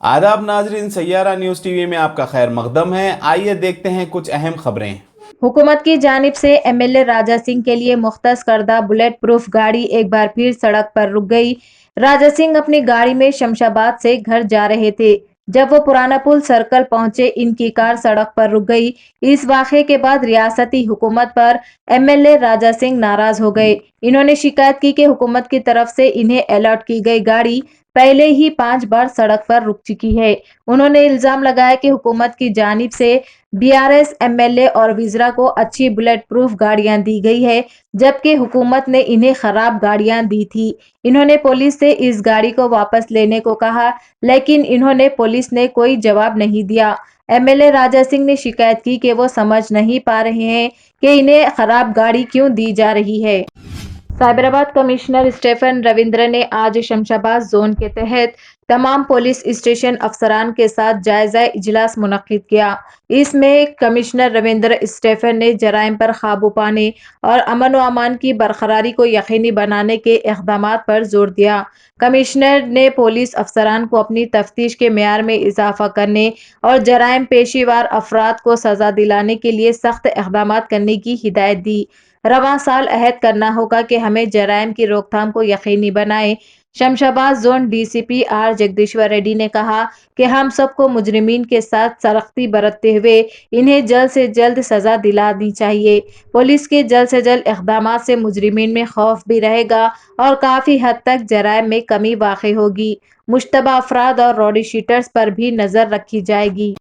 आदाब नाजरीन, Saiyaara news TV में आपका खैर मकदम है। आइए देखते हैं कुछ अहम खबरें। हुकूमत की जानिब से एमएलए राजा सिंह के लिए मुख्तस करदा बुलेट प्रूफ गाड़ी एक बार फिर सड़क पर रुक गई। राजा सिंह अपनी गाड़ी में शमशाबाद से घर जा रहे थे। जब वो पुराना पुल सर्कल पहुंचे, इनकी कार सड़क पर रुक गई। इस वाक़े के बाद रियासती हुकूमत पर एमएलए राजा सिंह नाराज हो गए। इन्होंने शिकायत की कि हुकूमत की तरफ से इन्हें अलर्ट की गई गाड़ी पहले ही 5 बार सड़क पर रुक चुकी है। उन्होंने इल्जाम लगाया कि हुकूमत की जानिब से बीआरएस एमएलए और विज़रा को अच्छी बुलेट प्रूफ गाड़ियां दी गई है, जबकि हुकूमत ने इन्हें खराब गाड़ियां दी थी। इन्होंने पुलिस से इस गाड़ी को वापस लेने को कहा, लेकिन पुलिस ने कोई जवाब नहीं दिया। एमएलए राजा सिंह ने शिकायत की कि वो समझ नहीं पा रहे हैं कि इन्हें खराब गाड़ी क्यों दी जा रही है। साइबराबाद कमिश्नर स्टीफन रविंद्र ने आज शमशाबाद जोन के तहत तमाम पुलिस स्टेशन अफसरान के साथ जायजा इजलास मुनक्किद किया। इसमें कमिश्नर रविंद्र स्टीफन ने जराइम पर काबू पाने और अमन व अमान की बरकरारी को यकीनी बनाने के इक़दामात पर जोर दिया। कमिश्नर ने पुलिस अफसरान को अपनी तफ्तीश के मेयार में इजाफा करने और जराइम पेशीवार अफराद को सजा दिलाने के लिए सख्त इक़दामात करने की हिदायत दी। रवां साल अहद करना होगा कि हमें जराइम की रोकथाम को यकीनी बनाएं। शमशाबाद जोन डीसीपी आर जगदीश्वर रेड्डी ने कहा कि हम सबको मुजरिमीन के साथ सख्ती बरतते हुए इन्हें जल्द से जल्द सजा दिलानी चाहिए। पुलिस के जल्द से जल्द इक़दामात से मुजरिमीन में खौफ भी रहेगा और काफ़ी हद तक जराइम में कमी वाक़ई होगी। मुश्तबा अफराद और रॉडी शीटर्स पर भी नज़र रखी जाएगी।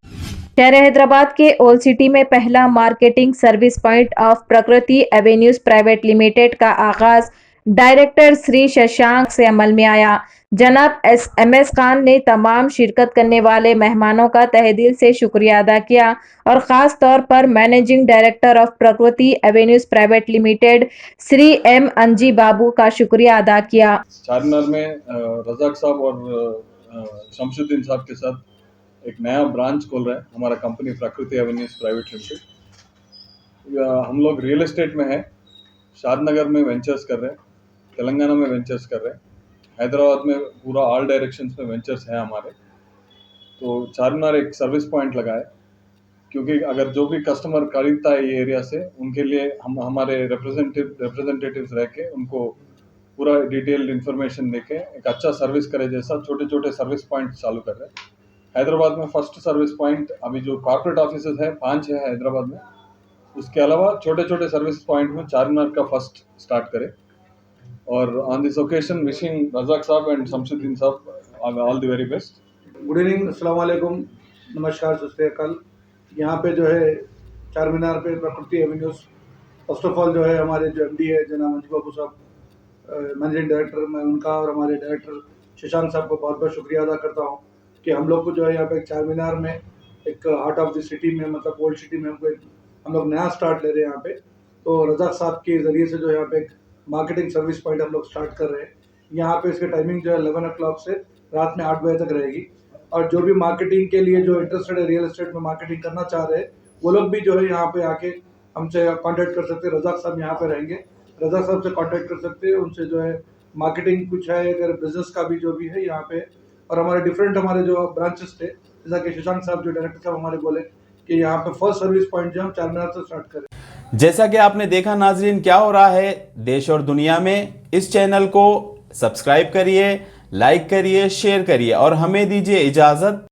शहर हैदराबाद के ओल्ड सिटी में पहला marketing service point of Prakriti Avenues Private limited का आगाज डायरेक्टर श्री शशांक से अमल में आया। जनाब एस खान ने तमाम शिरकत करने वाले मेहमानों का तहे दिल से शुक्रिया अदा किया और ख़ास तौर पर managing director of Prakriti Avenues Private Limited Shri M Anji Babu का शुक्रिया अदा किया। चारमीनार में रज़ाक साहब और शमशुद्दीन साहब के साथ एक नया ब्रांच खोल रहा है हमारा कंपनी प्रकृति एवेन्यूज प्राइवेट लिमिटेड। हम लोग रियल एस्टेट में है, शादनगर में वेंचर्स कर रहे हैं, तेलंगाना में वेंचर्स कर रहे हैं, हैदराबाद में पूरा ऑल डायरेक्शंस में वेंचर्स हैं हमारे। तो चारमीनार एक सर्विस पॉइंट लगा है, क्योंकि अगर जो भी कस्टमर खरीदता है ये एरिया से, उनके लिए हम हमारे रिप्रेजेंटेटिव्स रह के उनको पूरा डिटेल्ड इन्फॉर्मेशन देके एक अच्छा सर्विस करे जैसा छोटे छोटे सर्विस पॉइंट चालू कर रहे हैं। हैदराबाद में फर्स्ट सर्विस पॉइंट अभी जो कॉर्पोरेट ऑफिसेज है 5 है हैदराबाद में, उसके अलावा छोटे छोटे सर्विस पॉइंट में चारमीनार का फर्स्ट स्टार्ट करें। और on this occasion wishing Razak साहब एंड शमशुद्दीन साहब all the very best. Good evening, अस्सलाम वालेकुम, नमस्कार, सत श्री अकाल। यहाँ पे जो है चारमीनार पे प्रकृति एवेन्यूज, फर्स्ट ऑफ ऑल जो है हमारे जो एमडी है जनाब अंजी बाबू साहब, मैनेजिंग डायरेक्टर, मैं उनका और हमारे डायरेक्टर शशांक साहब को बहुत बहुत शुक्रिया अदा करता हूँ कि हम लोग को जो है यहाँ पे चारमीनार में एक हार्ट ऑफ द सिटी में, मतलब ओल्ड सिटी में हम लोग नया स्टार्ट ले रहे हैं यहाँ पे। तो रज़ाक साहब के ज़रिए से जो है यहाँ पे एक मार्केटिंग सर्विस पॉइंट हम लोग स्टार्ट कर रहे हैं। यहाँ पे इसकी टाइमिंग जो है 11 o'clock से रात में 8 बजे तक रहेगी। और जो भी मार्केटिंग के लिए जो इंटरेस्टेड है, रियल एस्टेट में मार्केटिंग करना चाह रहे हैं, वो लोग भी जो है यहाँ पे आके हमसे कांटेक्ट कर सकते हैं। रज़ाक साहब यहाँ पे रहेंगे, रज़ाक साहब से कांटेक्ट कर सकते हैं, उनसे जो है मार्केटिंग कुछ है, अगर बिजनेस का भी जो भी है यहाँ पे। और हमारे डिफरेंट हमारे जो ब्रांचेस थे, जैसा कि शशांक साहब जो डायरेक्टर साहब हमारे बोले कि यहाँ पे फर्स्ट सर्विस पॉइंट जो हम चारमीनार से स्टार्ट करें। जैसा कि आपने देखा नाजरीन, क्या हो रहा है देश और दुनिया में, इस चैनल को सब्सक्राइब करिए, लाइक करिए, शेयर करिए और हमें दीजिए इजाजत।